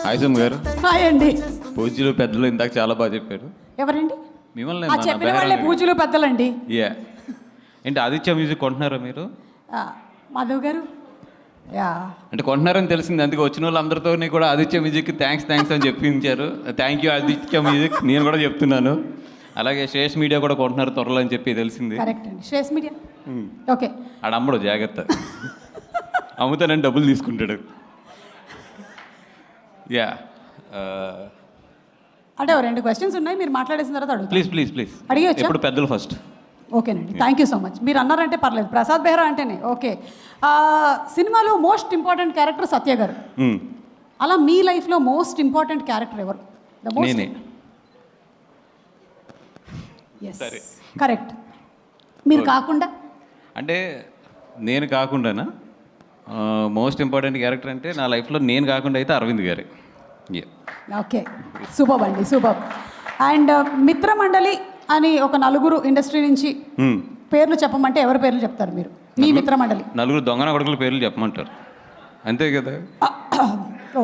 Hi సుమ్ గారు. Hi అండి. పూజలు పెద్దలు ఇందాక చాలా బాగా చెప్పారు. ఎవరండి? మిమ్మల్ని చెప్పిన వాళ్ళే పూజలు పెద్దలండి. యా ఏంటి ఆదిత్య మ్యూజిక్ కొంటున్నారా మీరు? మాధవ్ గారు యా అంటే కొంటున్నారని తెలిసింది, అందుకే వచ్చిన వాళ్ళందరితో కూడా ఆదిత్య మ్యూజిక్ థ్యాంక్స్ అని చెప్పించారు. Thank you Aditya music. నేను కూడా చెప్తున్నాను. అలాగే శ్రేష్ మీడియా కూడా కొంటున్నారు త్వరలో అని చెప్పి తెలిసింది. కరెక్ట్ అండి. Shresh media okay. ఆడ అమ్మడు జాగ్రత్త, అమ్ముతానని డబ్బులు తీసుకుంటాడు. యా అంటే రెండు క్వశ్చన్స్ ఉన్నాయి, మీరు మాట్లాడేసిన తర్వాత అడుగు. ప్లీజ్ అడిగేయచ్చా? ఇప్పుడు పెద్దలు ఫస్ట్. ఓకేనండి, థ్యాంక్ యూ సో మచ్. మీరు అన్నారంటే పర్లేదు. ప్రసాద్ బెహ్రా అంటేనే ఓకే. సినిమాలో మోస్ట్ ఇంపార్టెంట్ క్యారెక్టర్ సత్య గారు. అలా మీ లైఫ్లో మోస్ట్ ఇంపార్టెంట్ క్యారెక్టర్ ఎవరు? నేనే. సరే కరెక్ట్. మీరు కాకుండా అంటే నేను కాకుండానా? మోస్ట్ ఇంపార్టెంట్ క్యారెక్టర్ అంటే నా లైఫ్లో నేను కాకుండా అయితే అరవింద్ గారే. ఓకే, సూపర్ అండి, సూపర్. అండ్ మిత్రమండలి అని ఒక నలుగురు ఇండస్ట్రీ నుంచి పేర్లు చెప్పమంటే ఎవరి పేర్లు చెప్తారు మీరు? మీ మిత్రమండలి నలుగురు దొంగన కొడుకుల పేర్లు చెప్పమంటారు, అంతే కదా?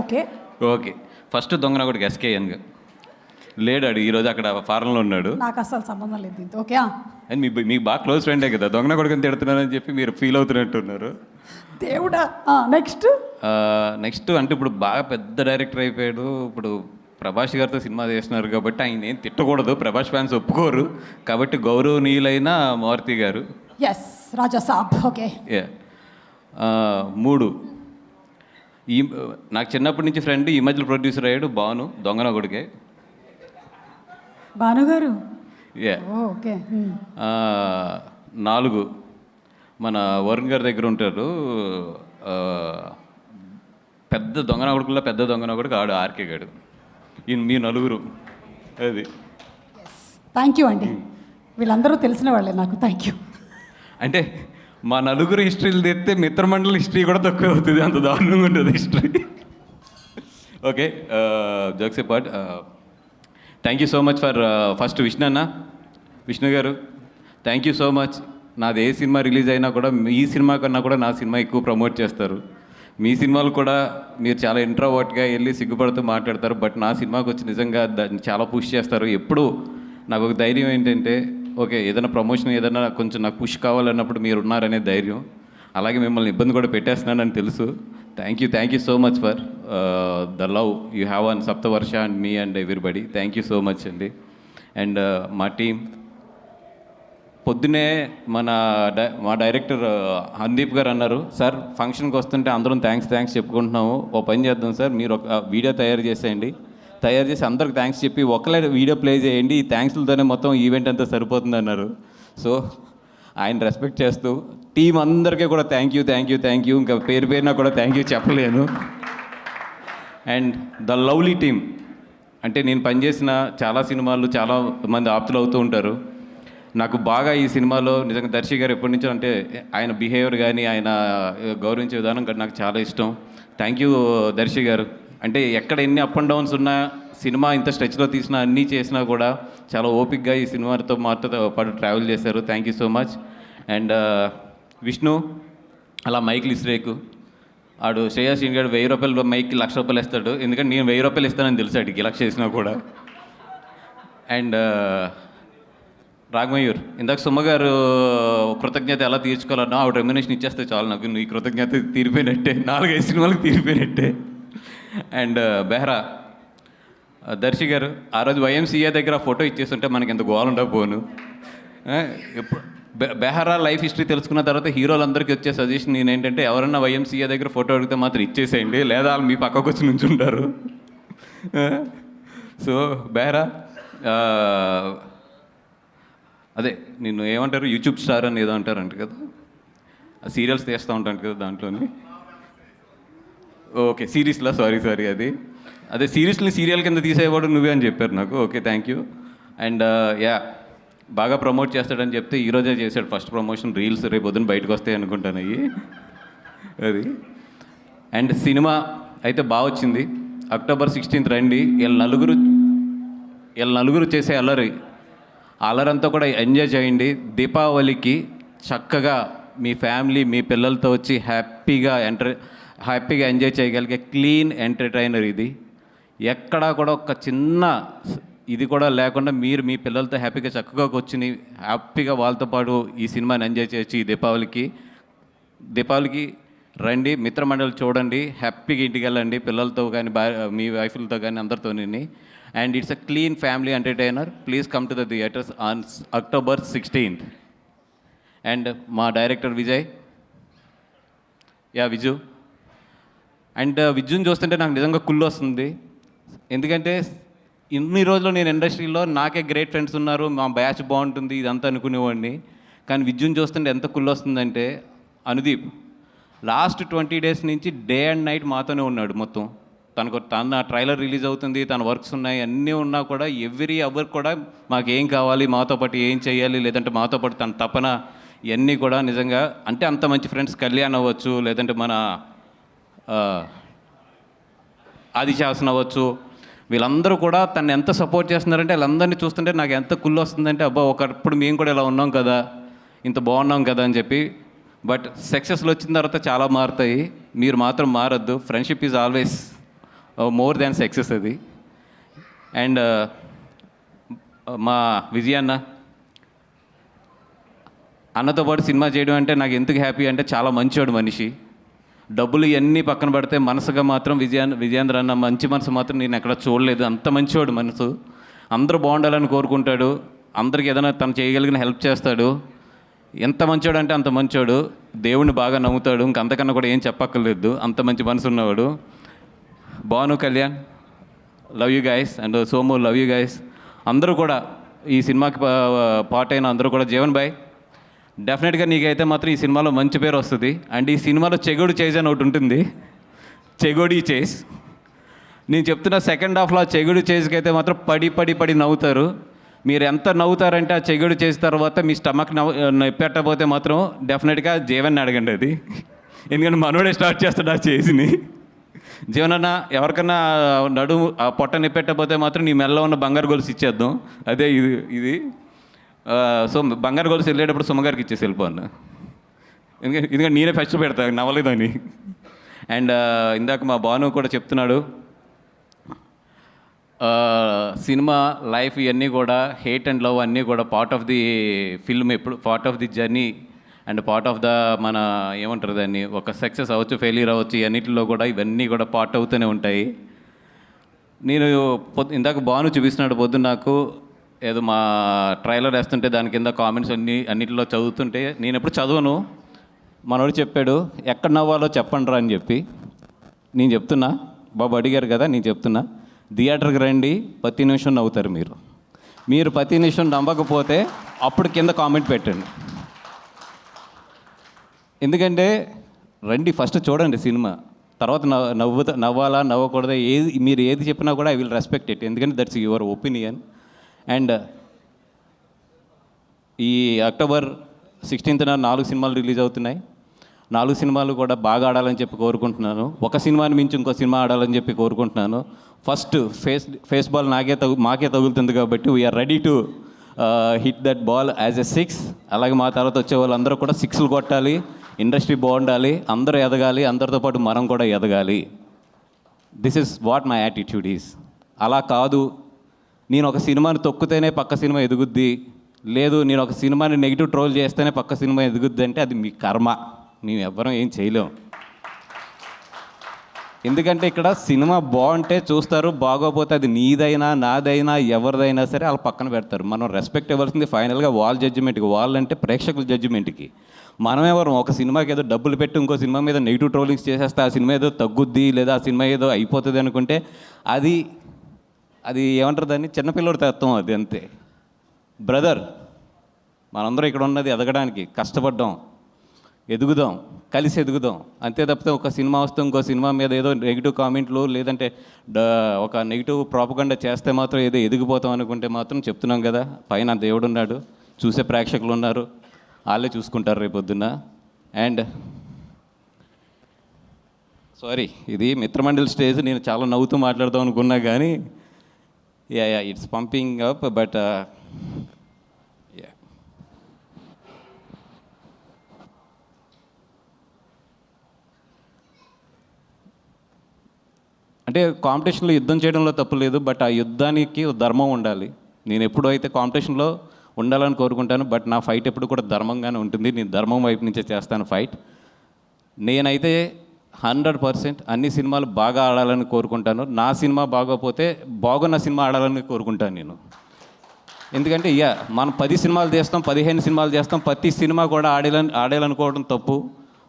ఓకే ఫస్ట్ దొంగన కొడుకు ఎస్కేఎన్ గా లేడాడు, ఈరోజు అక్కడ ఫారెన్లో ఉన్నాడు. నాకు అసలు సంబంధం లేదు దీంతో. ఓకే, అండ్ మీకు బాగా క్లోజ్ ఫ్రెండే కదా, దొంగన కొడుకుని తిడుతున్నారని చెప్పి మీరు ఫీల్ అవుతున్నట్టున్నారు. దేవుడా. నెక్స్ట్ అంటే ఇప్పుడు బాగా పెద్ద డైరెక్టర్ అయిపోయాడు. ఇప్పుడు ప్రభాస్ గారితో సినిమా చేస్తున్నారు కాబట్టి ఆయన ఏం తిట్టకూడదు, ప్రభాస్ ఫ్యాన్స్ ఒప్పుకోరు కాబట్టి గౌరవనీయులైన మారుతి గారు. ఎస్, రాజా సాబ్. ఓకే. 3 నాకు చిన్నప్పటి నుంచి ఫ్రెండ్, ఈ మధ్యలో ప్రొడ్యూసర్ అయ్యాడు భాను, దొంగన కొడుకే. భాను గారు. ఓకే. 4 మన వరుణ్ గారి దగ్గర ఉంటారు, పెద్ద దొంగన కొడుకుల్లో పెద్ద దొంగన కొడుకు ఆడు ఆర్కే గాడు. మీ నలుగురు అది. థ్యాంక్ యూ అండి, వీళ్ళందరూ తెలిసిన వాళ్ళే నాకు. Thank you. అంటే మా నలుగురు హిస్టరీలు తెస్తే మిత్రమండలి హిస్టరీ కూడా తక్కువ అవుతుంది, అంత దారుణంగా ఉంటుంది history. Okay, jokes part. Thank you so much for first Vishnu గారు, థ్యాంక్ యూ సో మచ్. నాది ఏ సినిమా రిలీజ్ అయినా కూడా ఈ సినిమా కన్నా కూడా నా సినిమా ఎక్కువ ప్రమోట్ చేస్తారు. మీ సినిమాలు కూడా మీరు చాలా ఇంట్రోవర్ట్గా వెళ్ళి సిగ్గుపడుతూ మాట్లాడతారు, బట్ నా సినిమాకి వచ్చి నిజంగా దాన్ని చాలా పుష్ చేస్తారు. ఎప్పుడు నాకు ఒక ధైర్యం ఏంటంటే, ఓకే ఏదైనా ప్రమోషన్ ఏదైనా కొంచెం నాకు పుష్ కావాలన్నప్పుడు మీరు ఉన్నారనే ధైర్యం. అలాగే మిమ్మల్ని ఇబ్బంది కూడా పెట్టేస్తున్నానని తెలుసు. Thank you so much for the love you have on Saptavarsha and me and everybody. Thank you so much అండి. అండ్ మా టీం పొద్దునే మా డైరెక్టర్ హందీప్ గారు అన్నారు, సార్ ఫంక్షన్కి వస్తుంటే అందరం థ్యాంక్స్ చెప్పుకుంటున్నాము, ఓ పని చేద్దాం సార్, మీరు ఒక వీడియో తయారు చేసి అందరికి థ్యాంక్స్ చెప్పి ఒకలే వీడియో ప్లే చేయండి, ఈ థ్యాంక్స్లతోనే మొత్తం ఈవెంట్ అంతా సరిపోతుంది అన్నారు. సో ఆయన రెస్పెక్ట్ చేస్తూ టీం అందరికీ కూడా థ్యాంక్ యూ, ఇంకా పేరున కూడా థ్యాంక్ యూ చెప్పలేను. అండ్ ద లవ్లీ టీమ్, అంటే నేను పనిచేసిన చాలా సినిమాలు చాలా మంది ఆప్తులు అవుతూ ఉంటారు. నాకు బాగా ఈ సినిమాలో నిజంగా దర్శి గారు ఎప్పటి నుంచో, అంటే ఆయన బిహేవియర్ కానీ ఆయన గౌరవించే విధానం కానీ నాకు చాలా ఇష్టం. థ్యాంక్ యూ దర్శి గారు. అంటే ఎక్కడ ఎన్ని అప్ అండ్ డౌన్స్ ఉన్నా, సినిమా ఇంత స్ట్రెచ్లో తీసినా అన్నీ చేసినా కూడా చాలా ఓపిక్గా ఈ సినిమాతో మాతో పాటు ట్రావెల్ చేశారు. Thank you so much. And Vishnu అలా మైక్లు ఇస్రేకు ఆడు శ్రేయాస్ గారు 1000 రూపాయలు మైక్కి 1,00,000 రూపాయలు ఇస్తాడు, ఎందుకంటే నేను 1000 రూపాయలు ఇస్తానని తెలుసు అడిగి 1,00,000 చేసినా కూడా. అండ్ రాఘమయూర్, ఇందాక సుమ్మ గారు కృతజ్ఞత ఎలా తీర్చుకోవాలన్నా ఆవిడ రెమ్యునేషన్ ఇచ్చేస్తే చాలు, నాకు నీ కృతజ్ఞత తీరిపోయినట్టే, 4-5 సినిమాలకు తీరిపోయినట్టే. అండ్ బెహ్రా దర్శి గారు, ఆ రోజు YMCA దగ్గర ఫోటో ఇచ్చేస్తుంటే మనకి ఎంత గోల్ ఉండకపోను. ఎప్పుడు బెహ్రా లైఫ్ హిస్టరీ తెలుసుకున్న తర్వాత హీరోలందరికీ వచ్చే సజెషన్ నేనేంటంటే, ఎవరన్నా YMCA దగ్గర ఫోటో అడిగితే మాత్రం ఇచ్చేసేయండి, లేదా వాళ్ళు మీ పక్కకు వచ్చి నుంచుంటారు. సో బెహ్రా అదే నిన్ను ఏమంటారు, యూట్యూబ్ స్టార్ అని ఏదో అంటారంట కదా, సీరియల్స్ తీస్తూ ఉంటాను కదా దాంట్లోని. ఓకే, సిరీస్లో సారీ అదే సిరీస్ని సీరియల్ కింద తీసేవాడు నువ్వే అని చెప్పారు నాకు. Okay, thank you. అండ్ బాగా ప్రమోట్ చేస్తాడని చెప్తే ఈరోజే చేశాడు ఫస్ట్ ప్రమోషన్, రీల్స్ రేపు పొద్దున బయటకు వస్తాయి అనుకుంటాను అవి అది. అండ్ సినిమా అయితే బాగా వచ్చింది. October 16th రండి. వీళ్ళ నలుగురు చేసే అల్లరంతా కూడా ఎంజాయ్ చేయండి. దీపావళికి చక్కగా మీ ఫ్యామిలీ మీ పిల్లలతో వచ్చి హ్యాపీగా ఎంజాయ్ చేయగలిగే క్లీన్ ఎంటర్టైనర్ ఇది. ఎక్కడా కూడా ఒక చిన్న ఇది కూడా లేకుండా మీరు మీ పిల్లలతో హ్యాపీగా చక్కగా కూర్చుని హ్యాపీగా వాళ్ళతో పాటు ఈ సినిమాని ఎంజాయ్ చేయొచ్చు. ఈ దీపావళికి రండి, మిత్రమండలి చూడండి, హ్యాపీగా ఇంటికి వెళ్ళండి పిల్లలతో కానీ మీ వైఫ్లతో కానీ అందరితోని. And it's a clean family entertainer. Please come to the theatres on October 16th. And మా డైరెక్టర్ విజయ్, విజు. అండ్ విజుని చూస్తుంటే నాకు నిజంగా కుళ్ళు వస్తుంది. ఎందుకంటే ఇన్ని రోజులు నేను ఇండస్ట్రీలో నాకే గ్రేట్ ఫ్రెండ్స్ ఉన్నారు, మా బ్యాచ్ బాగుంటుంది ఇదంతా అనుకునేవాడిని. కానీ విజుని చూస్తుంటే ఎంత కుళ్ళు వస్తుందంటే, అనుదీప్ లాస్ట్ 20 days నుంచి డే అండ్ నైట్ మాతోనే ఉన్నాడు మొత్తం. తన ట్రైలర్ రిలీజ్ అవుతుంది, తన వర్క్స్ ఉన్నాయి, అన్నీ ఉన్నా కూడా ఎవ్రీ అవర్ కూడా మాకేం కావాలి, మాతో పాటు ఏం చేయాలి, లేదంటే మాతో పాటు తన తపన ఇవన్నీ కూడా నిజంగా అంటే అంత మంచి ఫ్రెండ్స్. కళ్యాణ్ అవ్వచ్చు, లేదంటే మన ఆదిశాసన్ అవ్వచ్చు, వీళ్ళందరూ కూడా తను ఎంత సపోర్ట్ చేస్తున్నారంటే వీళ్ళందరినీ చూస్తుంటే నాకు ఎంత కుళ్ళు వస్తుందంటే, అబ్బా ఒకప్పుడు మేము కూడా ఇలా ఉన్నాం కదా, ఇంత బాగున్నాం కదా అని చెప్పి. బట్ సక్సెస్లు వచ్చిన తర్వాత చాలా మారుతాయి, మీరు మాత్రం మారద్దు. Friendship is always more than success అది. అండ్ మా విజయ్ అన్నతో పాటు సినిమా చేయడం అంటే నాకు ఎందుకు హ్యాపీ అంటే, చాలా మంచివాడు మనిషి. డబ్బులు ఇవన్నీ పక్కన పెడితే మనసుగా మాత్రం విజయేంద్ర అన్న మంచి మనసు మాత్రం నేను ఎక్కడ చూడలేదు. అంత మంచివాడు మనసు, అందరూ బాగుండాలని కోరుకుంటాడు, అందరికి ఏదైనా తను చేయగలిగిన హెల్ప్ చేస్తాడు. ఎంత మంచోడు అంటే అంత మంచోడు, దేవుణ్ణి బాగా నమ్ముతాడు, ఇంకంతకన్నా కూడా ఏం చెప్పక్కర్లేదు, అంత మంచి మనసు ఉన్నవాడు. Bhanu, Kalyan, love you guys. And Somu, love you guys. అందరూ కూడా ఈ సినిమాకి పార్ట్ అయిన అందరూ కూడా, జీవన్ బాయ్ డెఫినెట్గా నీకైతే మాత్రం ఈ సినిమాలో మంచి పేరు వస్తుంది. అండ్ ఈ సినిమాలో చెగోడి చేజ్ అని ఒకటి ఉంటుంది, చెగోడి చేజ్. నేను చెప్తున్న సెకండ్ హాఫ్లో ఆ చెగోడి చేజ్కి అయితే మాత్రం పడి నవ్వుతారు. మీరు ఎంత నవ్వుతారంటే ఆ చెగోడి చేసిన తర్వాత మీ స్టమక్ పెట్టకపోతే మాత్రం డెఫినెట్గా జీవన్ని అడగండి అది, ఎందుకంటే మనోడే స్టార్ట్ చేస్తాడు ఆ చేజ్ని. జీవనన్న ఎవరికన్నా నడుము ఆ పొట్ట నిప్పెట్టకపోతే మాత్రం నీ మెల్ల ఉన్న బంగారు గొలుసు ఇచ్చేద్దాం, అదే ఇది. సో బంగారు గొలుసు వెళ్ళేటప్పుడు సుమ్మగారికి ఇచ్చేసి వెళ్ళిపోను, ఎందుకంటే నేనే ఫస్ట్ పెడతాను నవ్వలేదని. అండ్ ఇందాక మా భాను కూడా చెప్తున్నాడు, సినిమా లైఫ్ ఇవన్నీ కూడా హేట్ అండ్ లవ్ అన్నీ కూడా పార్ట్ ఆఫ్ ది ఫిల్మ్, ఎప్పుడు part of the journey and part of the మన ఏమంటారు దాన్ని, ఒక సక్సెస్ అవ్వచ్చు, ఫెయిల్యూర్ అవ్వచ్చు, అన్నింటిలో కూడా ఇవన్నీ కూడా పార్ట్ అవుతూనే ఉంటాయి. నేను ఇందాక భాను చూపిస్తున్నాడు పొద్దున్న నాకు, ఏదో మా ట్రైలర్ వేస్తుంటే దాని కింద కామెంట్స్ అన్నింటిలో చదువుతుంటే, నేను ఎప్పుడు చదవను, మనోడు చెప్పాడు ఎక్కడ నవ్వాలో చెప్పండి రా అని చెప్పి. నేను చెప్తున్నా, బాబు అడిగారు కదా, నేను చెప్తున్నా, థియేటర్కి రండి, ప్రతి నిమిషం నవ్వుతారు మీరు ప్రతి నిమిషం నవ్వకపోతే అప్పుడు కింద కామెంట్ పెట్టండి. ఎందుకంటే రండి, ఫస్ట్ చూడండి సినిమా, తర్వాత నవ్వాలా నవ్వకూడదా మీరు ఏది చెప్పినా కూడా ఐ విల్ రెస్పెక్ట్ ఇట్, ఎందుకంటే దట్స్ యువర్ ఒపీనియన్. అండ్ ఈ October 16th 4 సినిమాలు రిలీజ్ అవుతున్నాయి. 4 సినిమాలు కూడా బాగా ఆడాలని చెప్పి కోరుకుంటున్నాను. ఒక సినిమాని మించి ఇంకో సినిమా ఆడాలని చెప్పి కోరుకుంటున్నాను. ఫస్ట్ ఫేస్ బాల్ మాకే తగులుతుంది కాబట్టి we're ready to hit that ball as a 6. అలాగే మా తర్వాత వచ్చే వాళ్ళందరూ కూడా 6లు కొట్టాలి, ఇండస్ట్రీ బాగుండాలి, అందరూ ఎదగాలి, అందరితో పాటు మనం కూడా ఎదగాలి. This is what my attitude is. అలా కాదు నేను ఒక సినిమాని తొక్కితేనే పక్క సినిమా ఎదుగుద్ది, లేదు నేను ఒక సినిమాని నెగిటివ్ ట్రోల్ చేస్తేనే పక్క సినిమా ఎదుగుద్ది అంటే అది మీ కర్మ, మేము ఎవ్వరం ఏం చేయలేం. ఎందుకంటే ఇక్కడ సినిమా బాగుంటే చూస్తారు, బాగోపోతే అది నీదైనా నాదైనా ఎవరిదైనా సరే వాళ్ళు పక్కన పెడతారు. మనం రెస్పెక్ట్ ఇవ్వాల్సింది ఫైనల్గా వాళ్ళ జడ్జిమెంట్కి, వాళ్ళంటే ప్రేక్షకుల జడ్జిమెంట్కి. మనం ఎవరు ఒక సినిమాకి ఏదో డబ్బులు పెట్టి ఇంకో సినిమా మీద నెగిటివ్ ట్రోలింగ్స్ చేసేస్తే ఆ సినిమా ఏదో తగ్గుద్ది, లేదా ఆ సినిమా ఏదో అయిపోతుంది అనుకుంటే అది ఏమంటారు దాన్ని, చిన్నపిల్లడి తత్వం అది, అంతే. బ్రదర్, మనందరం ఇక్కడ ఉన్నది ఎదగడానికి, కష్టపడ్డాం, ఎదుగుదాం, కలిసి ఎదుగుదాం, అంతే తప్పితే ఒక సినిమా వస్తే ఇంకో సినిమా మీద ఏదో నెగిటివ్ కామెంట్లు లేదంటే ఒక నెగిటివ్ ప్రాపగండా చేస్తే మాత్రం ఏదో ఎదిగిపోతాం అనుకుంటే మాత్రం చెప్తున్నాం కదా, పైన దేవుడు ఉన్నాడు, చూసే ప్రేక్షకులు ఉన్నారు, వాళ్ళే చూసుకుంటారు రేపొద్దున్న. అండ్ సారీ, ఇది మిత్రమండలి స్టేజ్, నేను చాలా నవ్వుతూ మాట్లాడదాం అనుకున్నా కానీ ఇట్స్ పంపింగ్ అప్, బట్ అంటే అంటే కాంపిటీషన్లో యుద్ధం చేయడంలో తప్పు లేదు, బట్ ఆ యుద్ధానికి ఒక ధర్మం ఉండాలి. నేను ఎప్పుడు అయితే కాంపిటీషన్లో ఉండాలని కోరుకుంటాను, బట్ నా ఫైట్ ఎప్పుడు కూడా ధర్మంగానే ఉంటుంది. నేను ధర్మం వైపు నుంచే చేస్తాను ఫైట్. నేనైతే 100% అన్ని సినిమాలు బాగా ఆడాలని కోరుకుంటాను. నా సినిమా బాగోకపోతే బాగున్న సినిమా ఆడాలని కోరుకుంటాను నేను. ఎందుకంటే మనం 10 సినిమాలు చేస్తాం, 15 సినిమాలు చేస్తాం, ప్రతి సినిమా కూడా ఆడాలనుకోవడం తప్పు.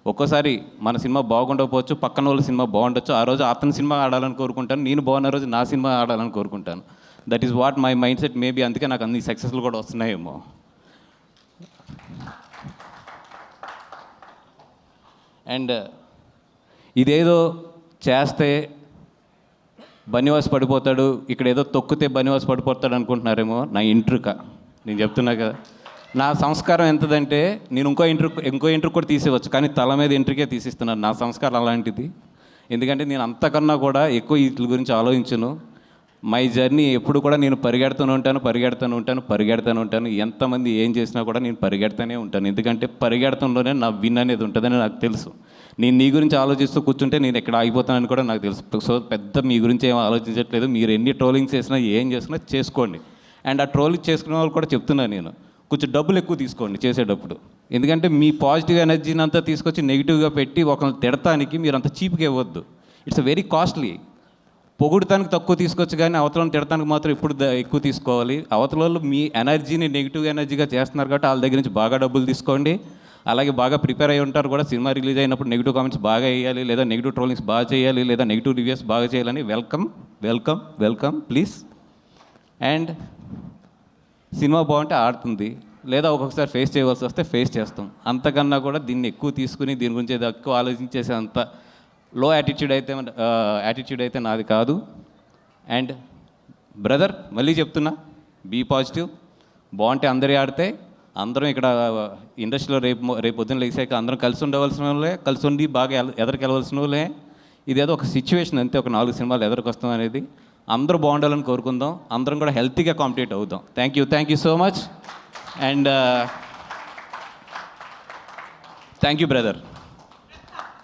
ఒక్కోసారి మన సినిమా బాగుండకపోవచ్చు, పక్కన వాళ్ళ సినిమా బాగుండొచ్చు. ఆ రోజు అతని సినిమా ఆడాలని కోరుకుంటాను, నేను బాగున్న రోజు నా సినిమా ఆడాలని కోరుకుంటాను. That is what my mind set. Maybe అందుకే నాకు అన్ని సక్సెస్లు కూడా వస్తున్నాయేమో. అండ్ ఇదేదో చేస్తే బనివాస్ పడిపోతాడు, ఇక్కడ ఏదో తొక్కితే బనివాస్ పడిపోతాడు అనుకుంటున్నారేమో. నా ఇంట్రుక నేను చెప్తున్నా కదా, నా సంస్కారం ఎంతదంటే నేను ఇంకో ఇంట్రుక్ కూడా తీసేవచ్చు, కానీ తల మీద ఇంట్రుకే తీసిస్తున్నాను. నా సంస్కారం అలాంటిది. ఎందుకంటే నేను అంతకన్నా కూడా ఎక్కువ వీటి గురించి ఆలోచించను. మై జర్నీ ఎప్పుడు కూడా నేను పరిగెడుతూనే ఉంటాను. ఎంతమంది ఏం చేసినా కూడా నేను పరిగెడుతూనే ఉంటాను. ఎందుకంటే పరిగెడతంలోనే నా విన్ అనేది ఉంటుందని నాకు తెలుసు. నేను నీ గురించి ఆలోచిస్తూ కూర్చుంటే నేను ఎక్కడ ఆగిపోతానని కూడా నాకు తెలుసు. సో పెద్ద మీ గురించి ఏం ఆలోచించట్లేదు. మీరు ఎన్ని ట్రోలింగ్స్ చేసినా ఏం చేసినా చేసుకోండి. అండ్ ఆ ట్రోలింగ్ చేసుకునే వాళ్ళు కూడా చెప్తున్నాను నేను, కొంచెం డబ్బులు ఎక్కువ తీసుకోండి చేసేటప్పుడు. ఎందుకంటే మీ పాజిటివ్ ఎనర్జీని అంతా తీసుకొచ్చి నెగిటివ్గా పెట్టి ఒకరిని తిడటానికి మీరు అంత చీప్గా ఇవ్వద్దు. It's very costly. పొగుడటానికి తక్కువ తీసుకోవచ్చు, కానీ అవతలను తిడటానికి మాత్రం ఎప్పుడు ఎక్కువ తీసుకోవాలి. అవతల వాళ్ళు మీ ఎనర్జీని నెగిటివ్ ఎనర్జీగా చేస్తున్నారు కాబట్టి వాళ్ళ దగ్గర నుంచి బాగా డబ్బులు తీసుకోండి. అలాగే బాగా ప్రిపేర్ అయి ఉంటారు కూడా. సినిమా రిలీజ్ అయినప్పుడు నెగిటివ్ కామెంట్స్ బాగా వేయాలి, లేదా నెగిటివ్ ట్రోలింగ్స్ బాగా చేయాలి, లేదా నెగిటివ్ రివ్యూస్ బాగా చేయాలని వెల్కమ్ ప్లీజ్. అండ్ సినిమా బాగుంటే ఆడుతుంది, లేదా ఒక్కొక్కసారి ఫేస్ చేయవలసి వస్తే ఫేస్ చేస్తాం. అంతకన్నా కూడా దీన్ని ఎక్కువ తీసుకుని దీని గురించి ఏదో ఎక్కువ ఆలోచించేసే అంత లో యాటిట్యూడ్ అయితే నాది కాదు. అండ్ బ్రదర్ మళ్ళీ చెప్తున్నా, బీ పాజిటివ్. బాగుంటే అందరి ఆడితే అందరం ఇక్కడ ఇండస్ట్రీలో రేపు పొద్దున్న లేచాక అందరం కలిసి ఉండవలసిన వాళ్ళే, కలిసి ఉండి బాగా ఎదరికెళ్ళవలసిన వాళ్ళే. ఇదేదో ఒక సిచ్యువేషన్ అంతే, ఒక 4 సినిమాలు ఎదరికొస్తాం అనేది. అందరూ బాగుండాలని కోరుకుందాం, అందరం కూడా హెల్తీగా కాంపిటేట్ అవుదాం. Thank you so much. And thank you brother.